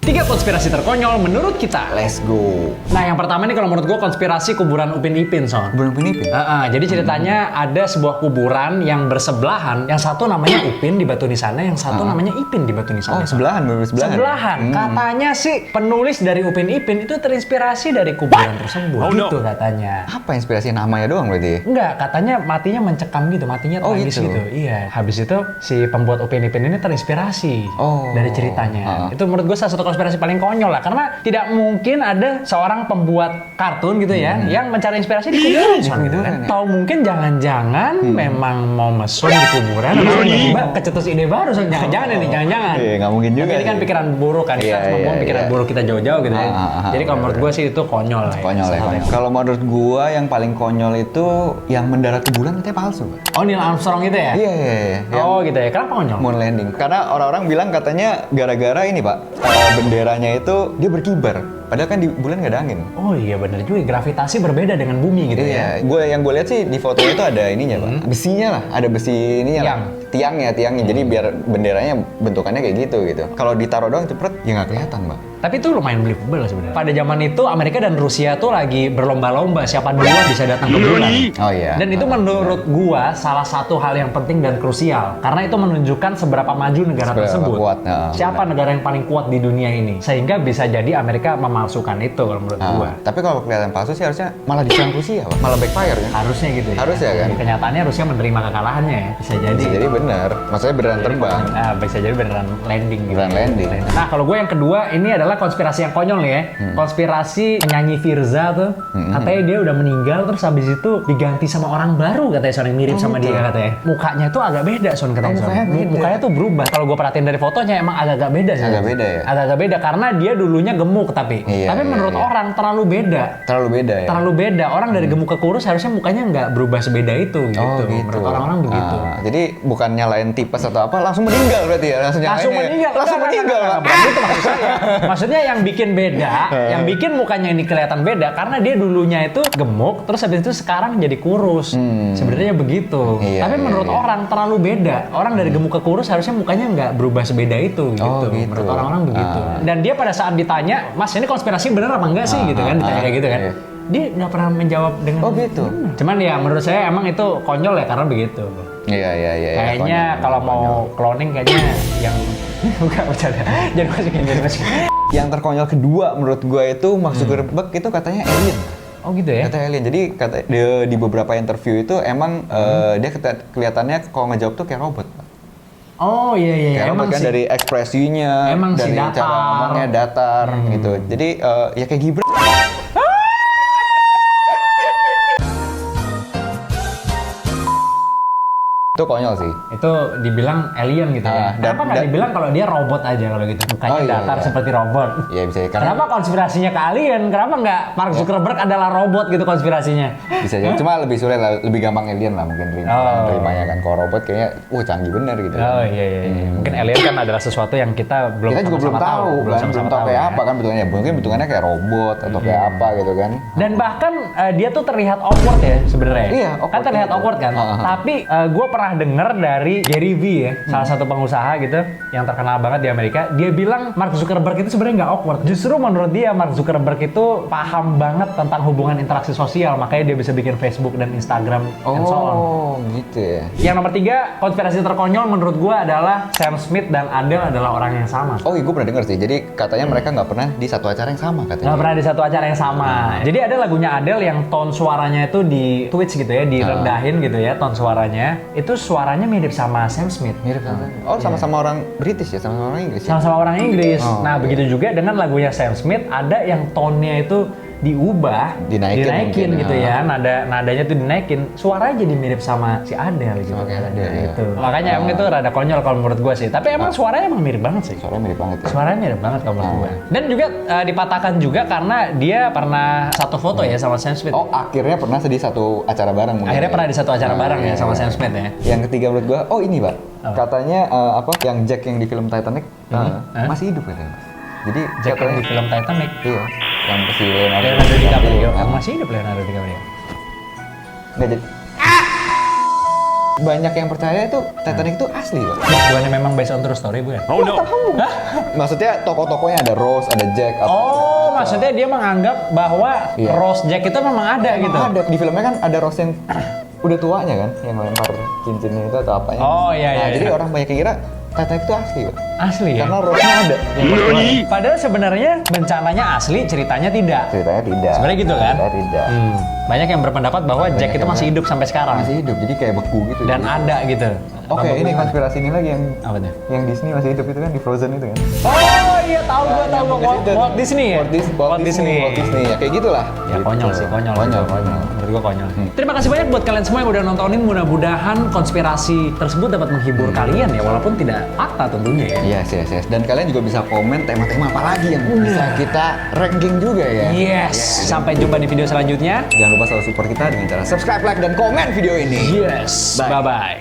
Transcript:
3 konspirasi terkonyol menurut kita. Let's go. Nah, yang pertama nih kalau menurut gue konspirasi kuburan Upin Ipin, Son. Kuburan Upin Ipin? Jadi ceritanya ada sebuah kuburan yang bersebelahan. Yang satu namanya Upin di batu nisannya, yang satu namanya Ipin di batu nisannya. Oh, sebelahan, bener sebelahan. Sebelahan. Katanya sih penulis dari Upin Ipin itu terinspirasi dari kuburan tersebut. Gitu katanya. Apa inspirasi namanya doang berarti? Enggak, katanya matinya mencekam gitu, matinya tragis gitu. Iya. Habis itu si pembuat Upin Ipin ini terinspirasi dari ceritanya. Itu menurut gue salah satu konspirasi paling konyol lah, karena tidak mungkin ada seorang pembuat kartun gitu ya yang mencari inspirasi di kuburan gitu kan. Atau mungkin jangan-jangan memang mau mesum di kuburan, tiba-tiba kecetus ide baru, jangan-jangan ini, jangan-jangan. Iya, nggak mungkin juga. Ini kan pikiran buruk kan, kita cuma buang pikiran buruk kita jauh-jauh gitu ya. Jadi kalau menurut gue sih itu konyol lah. Konyol ya. Kalau menurut gue yang paling konyol itu yang mendarat ke bulan katanya palsu. Oh, Neil Armstrong itu ya? Iya. Oh gitu ya, kenapa konyol? Moon landing. Karena orang-orang bilang katanya gara-gara ini Pak, benderanya itu dia berkibar. Padahal kan di bulan nggak ada angin. Oh iya bener juga, gravitasi berbeda dengan bumi gitu ya. Yang gue lihat sih di foto itu ada ininya Pak, besinya lah, ada besi ininya. Tiangnya. Jadi biar benderanya bentukannya kayak gitu. Kalau ditaruh doang cepet, ya nggak kelihatan Pak. Tapi itu lumayan believable sebenarnya. Pada zaman itu Amerika dan Rusia tuh lagi berlomba-lomba siapa duluan bisa datang ke bulan. Oh iya. Dan itu menurut gua salah satu hal yang penting dan krusial karena itu menunjukkan seberapa maju negara tersebut. Kuat. Siapa negara yang paling kuat di dunia ini. Sehingga bisa jadi Amerika memalsukan itu kalau menurut gua. Tapi kalau kelihatan palsu sih harusnya malah diserang Rusia, Pak. Malah backfire kan? Harusnya gitu ya. Harusnya kan. Kenyataannya Rusia menerima kekalahannya ya. Bisa jadi. Bisa jadi benar. Maksudnya beneran terbang. Bisa jadi beneran landing gitu. Beneran landing. Nah, kalau gue yang kedua ini adalah konspirasi yang konyol nih ya. Konspirasi penyanyi Firza tuh. Katanya dia udah meninggal terus habis itu diganti sama orang baru katanya, Son, yang mirip sama dia katanya. Mukanya tuh agak beda, Son, katanya. Mukanya tuh berubah. Kalau gue perhatiin dari fotonya emang agak-agak beda sih. Agak beda ya? Agak-agak beda karena dia dulunya gemuk tapi menurut orang terlalu beda. Terlalu beda ya? Terlalu beda. Orang dari gemuk ke kurus harusnya mukanya nggak berubah sebeda itu gitu. Menurut orang-orang begitu. Jadi bukan nyalain tipes atau apa, langsung meninggal berarti ya? Langsung meninggal. Itu maksud saya. Maksudnya yang bikin beda, yang bikin mukanya ini kelihatan beda karena dia dulunya itu gemuk, terus habis itu sekarang jadi kurus. Sebenarnya begitu. Tapi menurut orang terlalu beda. Orang dari gemuk ke kurus harusnya mukanya nggak berubah sebeda itu gitu. Menurut orang-orang begitu. Dan dia pada saat ditanya, "Mas, ini konspirasi bener apa enggak sih?" gitu kan, ditanya kayak gitu kan. Dia nggak pernah menjawab dengan gitu. Cuman ya menurut saya emang itu konyol ya karena begitu. Iya. Kayaknya kalau mau cloning kayaknya yang bukan bercanda. Jadi masukin. Yang terkonyol kedua menurut gue itu Mark Zuckerberg itu katanya alien. Oh gitu ya? Katanya alien. Jadi dia di beberapa interview itu emang dia kelihatannya kalau ngejawab tuh kayak robot. Oh iya. Kayak Emang robot kan dari ekspresinya, emang dari cara ngomongnya datar gitu. Jadi ya kayak Gibran. Itu konyol sih. Itu dibilang alien gitu ya. Kenapa nggak dibilang kalau dia robot aja kalau gitu? Mukanya datar seperti robot. Iya bisa. Kenapa konspirasinya ke alien? Kenapa nggak Mark Zuckerberg adalah robot gitu konspirasinya? Bisa jadi. Cuma lebih sulit lah, lebih gampang alien lah mungkin terimanya kan. Kalau robot kayaknya canggih bener gitu. Oh iya. Mungkin alien kan adalah sesuatu yang kita juga belum tahu kayak apa kan bentuknya. Mungkin bentukannya kayak robot atau kayak apa gitu kan. Dan bahkan dia tuh terlihat awkward ya sebenarnya. Iya, kan terlihat awkward kan. Tapi gue pernah dengar dari Gary V ya, salah satu pengusaha gitu yang terkenal banget di Amerika. Dia bilang Mark Zuckerberg itu sebenarnya nggak awkward. Justru menurut dia Mark Zuckerberg itu paham banget tentang hubungan interaksi sosial, makanya dia bisa bikin Facebook dan Instagram and so on. Oh gitu ya. Yang nomor 3, konspirasi terkonyol menurut gue adalah Sam Smith dan Adele adalah orang yang sama. Oh iya, gue pernah denger sih. Jadi katanya mereka nggak pernah di satu acara yang sama katanya. Nggak pernah di satu acara yang sama. Jadi ada lagunya Adele yang tone suaranya itu di twitch gitu ya, direndahin gitu ya tone suaranya. Itu suaranya mirip sama Sam Smith. Mirip sama. Oh, sama-sama orang British ya, sama-sama orang Inggris. Sama-sama orang Inggris. Nah, begitu juga dengan lagunya Sam Smith, ada yang tone-nya itu diubah, dinaikin gitu ya. Nadanya tuh dinaikin, suaranya jadi mirip sama si Adele gitu. Gitu. Makanya emang itu rada konyol kalau menurut gue sih. Tapi emang suaranya emang mirip banget sih. Suaranya mirip banget ya. Suaranya mirip banget kalau menurut gue. Dan juga dipatahkan juga karena dia pernah satu foto ya sama Sam Smith. Oh, akhirnya pernah di satu acara bareng mungkin. Akhirnya pernah di satu acara bareng ya sama Sam Smith ya. Yang ketiga menurut gue, ini Pak. Katanya yang Jack yang di film Titanic masih hidup katanya. Jadi Jack yang di film Titanic. Iya. Yang si Leonardo DiCaprio. Masih hidup Leonardo DiCaprio. Nggak jadi. banyak yang percaya itu Titanic itu asli, Pak. Bukannya memang based on true story, Bu ya? Oh no. Maksudnya tokoh-tokohnya ada Rose, ada Jack. Oh, maksudnya dia menganggap bahwa Iya. Rose Jack itu memang ada gitu. Ada di filmnya kan ada Rose yang udah tuanya kan, yang lempar cincinnya itu atau apanya. Oh, iya, iya, Jadi iya. orang banyak yang kira Titanic itu asli, Pak. Asli ya? Karena Rose-nya ada. yang pas tuanya. Padahal sebenarnya bencananya asli, ceritanya tidak. Ceritanya tidak. Sebenarnya gitu kan? Ceritanya tidak. Banyak yang berpendapat bahwa Jack itu yang masih hidup sampai sekarang. Masih hidup, jadi kayak beku gitu. Dan ada gitu. Oke, Rambut ini gimana? konspirasi ini lagi Apa tuh? yang Disney masih hidup itu kan di Frozen itu kan. Oh iya tahu gua tahu gua Walt Disney ya? Walt Disney ya kayak gitulah. Ya Gitu. konyol sih, konyol. Konyol. Menurut gua konyol. Terima kasih banyak buat kalian semua yang udah nontonin. Mudah-mudahan konspirasi tersebut dapat menghibur kalian ya, walaupun tidak fakta tentunya ya. Yes. Dan kalian juga bisa komen tema-tema apa lagi yang bisa kita ranking juga ya. Yes. Sampai jumpa di video selanjutnya. Jangan lupa selalu support kita dengan cara subscribe, like, dan komen video ini. Yes. Bye. Bye-bye.